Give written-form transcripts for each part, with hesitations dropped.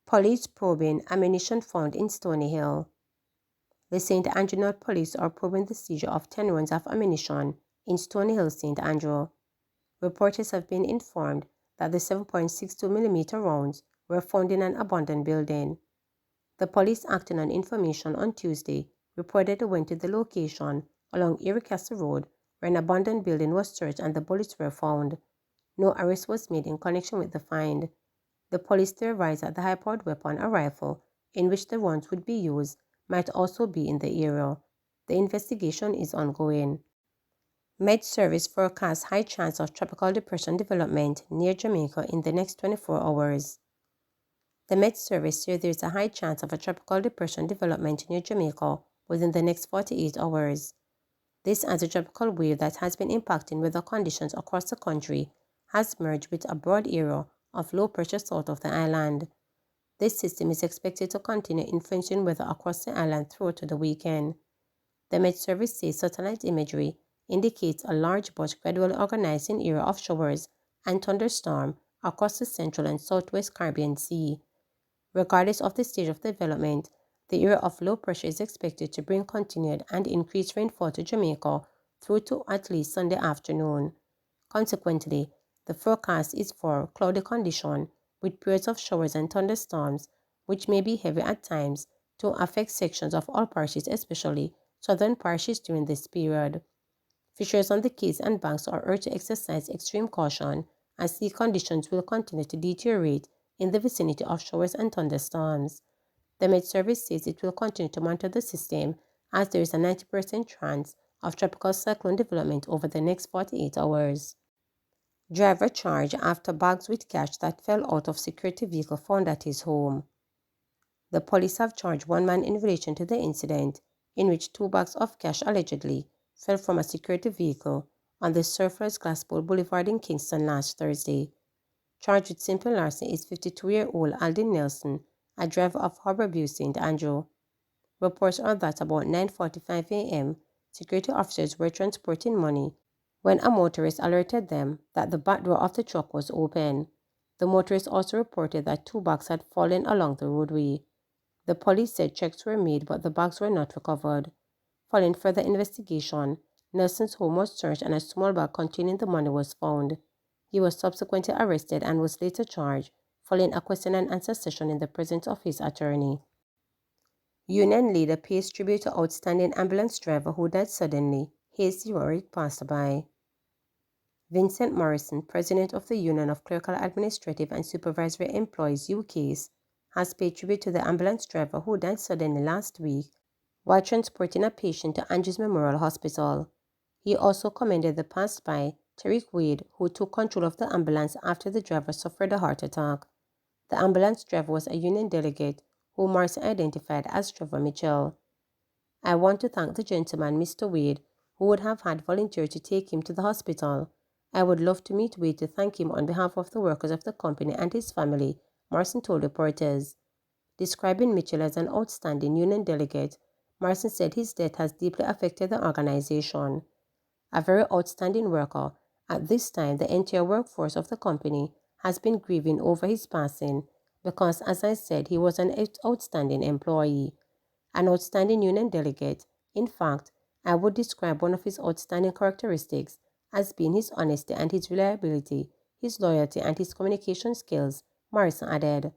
Police probing ammunition found in Stony Hill. The St. Andrew North Police are probing the seizure of 10 rounds of ammunition in Stony Hill, St. Andrew. Reporters have been informed that the 7.62mm rounds were found in an abandoned building. The police, acting on information on Tuesday, reported they went to the location along Erie Castle Road where an abandoned building was searched and the bullets were found. No arrest was made in connection with the find. The police theorized that the high-powered weapon, a rifle, in which the rounds would be used, might also be in the area. The investigation is ongoing. Met Service forecasts high chance of tropical depression development near Jamaica in the next 24 hours. The Met Service says there is a high chance of a tropical depression development near Jamaica within the next 48 hours. This, as a tropical wave that has been impacting weather conditions across the country, has merged with a broad area of low pressure south of the island. This system is expected to continue influencing weather across the island through to the weekend. The Met Service says satellite imagery indicates a large but gradually organizing area of showers and thunderstorm across the central and southwest Caribbean Sea. Regardless of the stage of development, the area of low pressure is expected to bring continued and increased rainfall to Jamaica through to at least Sunday afternoon. Consequently, the forecast is for cloudy condition with periods of showers and thunderstorms, which may be heavy at times, to affect sections of all parishes, especially southern parishes during this period. Fishers on the quays and banks are urged to exercise extreme caution as sea conditions will continue to deteriorate in the vicinity of showers and thunderstorms. The Met Service says it will continue to monitor the system as there is a 90% chance of tropical cyclone development over the next 48 hours. Driver charged after bags with cash that fell out of security vehicle found at his home. The police have charged one man in relation to the incident in which 2 bags of cash allegedly fell from a security vehicle on the Surfers Glassbowl Boulevard in Kingston last Thursday. Charged with simple larceny is 52-year-old Aldin Nelson, a driver of Harborview, St. Andrew. Reports are that about 9:45 a.m., security officers were transporting money when a motorist alerted them that the back door of the truck was open. The motorist also reported that 2 bags had fallen along the roadway. The police said checks were made but the bags were not recovered. Following further investigation, Nelson's home was searched and a small bag containing the money was found. He was subsequently arrested and was later charged, following a question and answer session in the presence of his attorney. Union leader pays tribute to outstanding ambulance driver who died suddenly. Hasty worried passerby. Vincent Morrison, president of the Union of Clerical Administrative and Supervisory Employees (UCAS), has paid tribute to the ambulance driver who died suddenly last week while transporting a patient to Andrews Memorial Hospital. He also commended the passerby, Tariq Wade, who took control of the ambulance after the driver suffered a heart attack. The ambulance driver was a union delegate who Morrison identified as Trevor Mitchell. "I want to thank the gentleman, Mr. Wade, who would have had volunteered to take him to the hospital. I would love to meet Wade to thank him on behalf of the workers of the company and his family," Morrison told reporters. Describing Mitchell as an outstanding union delegate, Morrison said his death has deeply affected the organization. "A very outstanding worker. At this time, the entire workforce of the company has been grieving over his passing because, as I said, he was an outstanding employee, an outstanding union delegate. In fact, I would describe one of his outstanding characteristics as being his honesty and his reliability, his loyalty and his communication skills," Morrison added.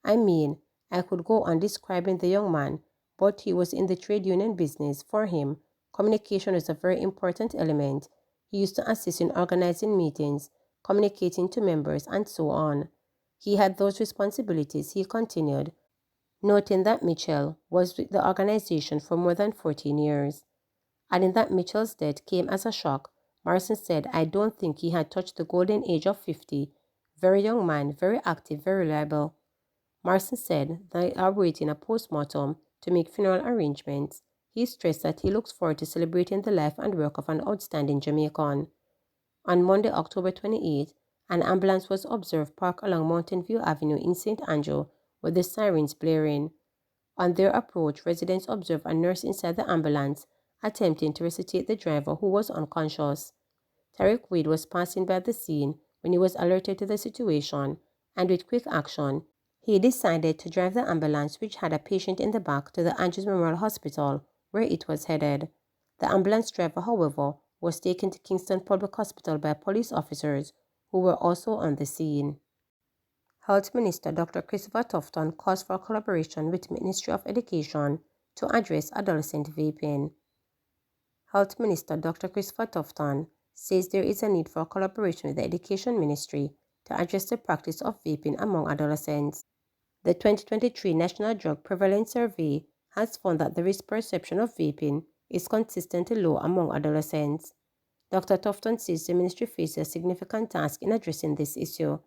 "I mean, I could go on describing the young man, but he was in the trade union business. For him, communication was a very important element. He used to assist in organizing meetings, communicating to members, and so on. He had those responsibilities," he continued, noting that Mitchell was with the organization for more than 14 years. Adding that Mitchell's death came as a shock, Morrison said, "I don't think he had touched the golden age of 50. Very young man, very active, very reliable." Morrison said they are waiting a post-mortem to make funeral arrangements. He stressed that he looks forward to celebrating the life and work of an outstanding Jamaican. On Monday, October 28, an ambulance was observed parked along Mountain View Avenue in St. Andrew with the sirens blaring. On their approach, residents observed a nurse inside the ambulance attempting to resuscitate the driver who was unconscious. Tariq Wade was passing by the scene when he was alerted to the situation, and with quick action, he decided to drive the ambulance, which had a patient in the back, to the Andrews Memorial Hospital, where it was headed. The ambulance driver, however, was taken to Kingston Public Hospital by police officers who were also on the scene. Health Minister Dr. Christopher Tufton calls for collaboration with the Ministry of Education to address adolescent vaping. Health Minister Dr. Christopher Tufton says there is a need for collaboration with the Education Ministry to address the practice of vaping among adolescents. The 2023 National Drug Prevalence Survey has found that the risk perception of vaping is consistently low among adolescents. Dr. Tufton says the ministry faces a significant task in addressing this issue.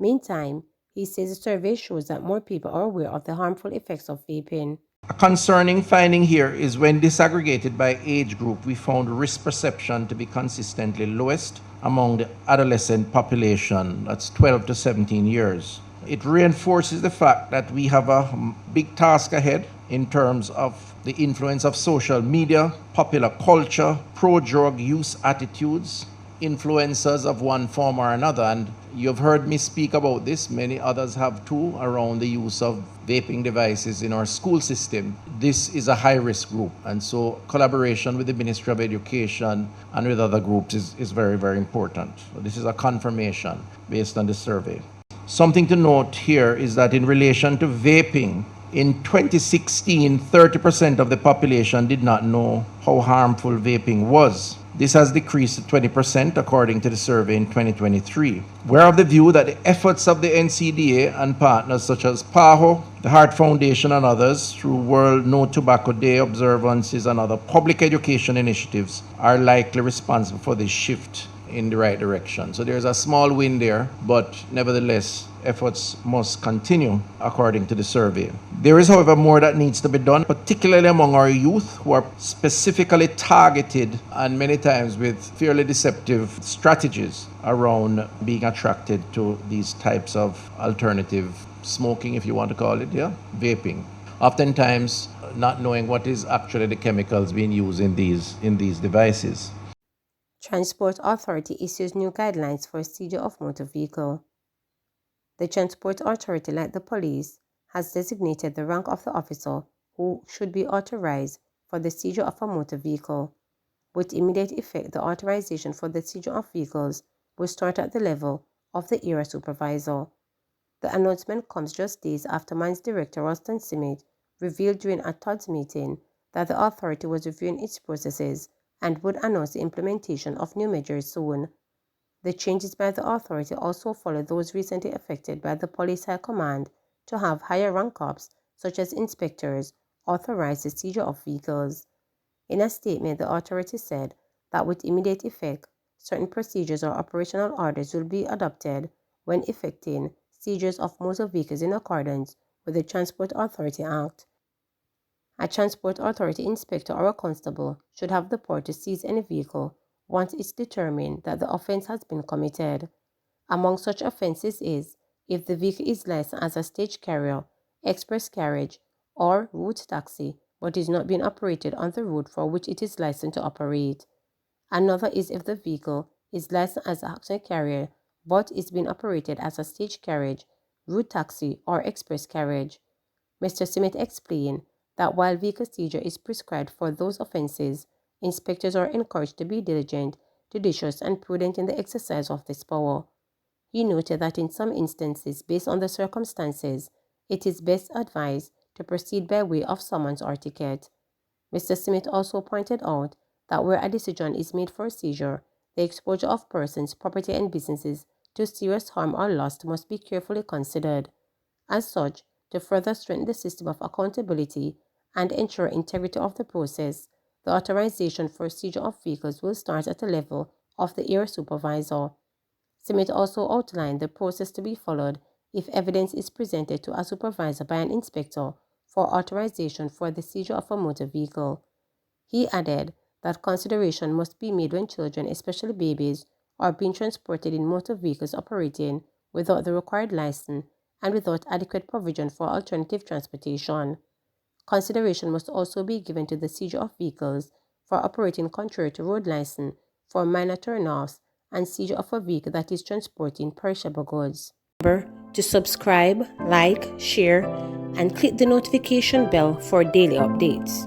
Meantime, he says the survey shows that more people are aware of the harmful effects of vaping. A concerning finding here is when disaggregated by age group, we found risk perception to be consistently lowest among the adolescent population, that's 12 to 17 years. It reinforces the fact that we have a big task ahead in terms of the influence of social media, popular culture, pro-drug use attitudes, influencers of one form or another. And you've heard me speak about this, many others have too, around the use of vaping devices in our school system. This is a high-risk group, and so collaboration with the Ministry of Education and with other groups is very, very important. So this is a confirmation based on the survey. Something to note here is that in relation to vaping, in 2016, 30% of the population did not know how harmful vaping was. This has decreased to 20% according to the survey in 2023. We're of the view that the efforts of the NCDA and partners such as PAHO, the Heart Foundation and others through World No Tobacco Day observances and other public education initiatives are likely responsible for this shift in the right direction. So there's a small win there, but nevertheless, efforts must continue according to the survey. There is, however, more that needs to be done, particularly among our youth who are specifically targeted and many times with fairly deceptive strategies around being attracted to these types of alternative smoking, if you want to call it, vaping. Oftentimes not knowing what is actually the chemicals being used in these devices. Transport Authority issues new guidelines for seizure of motor vehicle. The Transport Authority, like the police, has designated the rank of the officer who should be authorized for the seizure of a motor vehicle. With immediate effect, the authorization for the seizure of vehicles will start at the level of the area supervisor. The announcement comes just days after Mines Director Ralston Simmet revealed during a TODS meeting that the authority was reviewing its processes and would announce the implementation of new measures soon. The changes by the authority also follow those recently effected by the Police High Command to have higher rank cops, such as inspectors, authorize the seizure of vehicles. In a statement, the authority said that with immediate effect, certain procedures or operational orders will be adopted when effecting seizures of motor vehicles in accordance with the Transport Authority Act. A Transport Authority inspector or a constable should have the power to seize any vehicle once it's determined that the offense has been committed. Among such offenses is if the vehicle is licensed as a stage carrier, express carriage, or route taxi, but is not being operated on the route for which it is licensed to operate. Another is if the vehicle is licensed as a passenger carrier, but is being operated as a stage carriage, route taxi, or express carriage. Mr. Simmet explained that while vehicle seizure is prescribed for those offenses, inspectors are encouraged to be diligent, judicious, and prudent in the exercise of this power. He noted that in some instances, based on the circumstances, it is best advised to proceed by way of summons or ticket. Mr. Simmet also pointed out that where a decision is made for seizure, the exposure of persons, property, and businesses to serious harm or loss must be carefully considered. As such, to further strengthen the system of accountability and ensure integrity of the process, the authorization for seizure of vehicles will start at the level of the area supervisor. Simmet also outlined the process to be followed if evidence is presented to a supervisor by an inspector for authorization for the seizure of a motor vehicle. He added that consideration must be made when children, especially babies, are being transported in motor vehicles operating without the required license and without adequate provision for alternative transportation. Consideration must also be given to the seizure of vehicles for operating contrary to road license, for minor turn-offs, and seizure of a vehicle that is transporting perishable goods. Remember to subscribe, like, share, and click the notification bell for daily updates.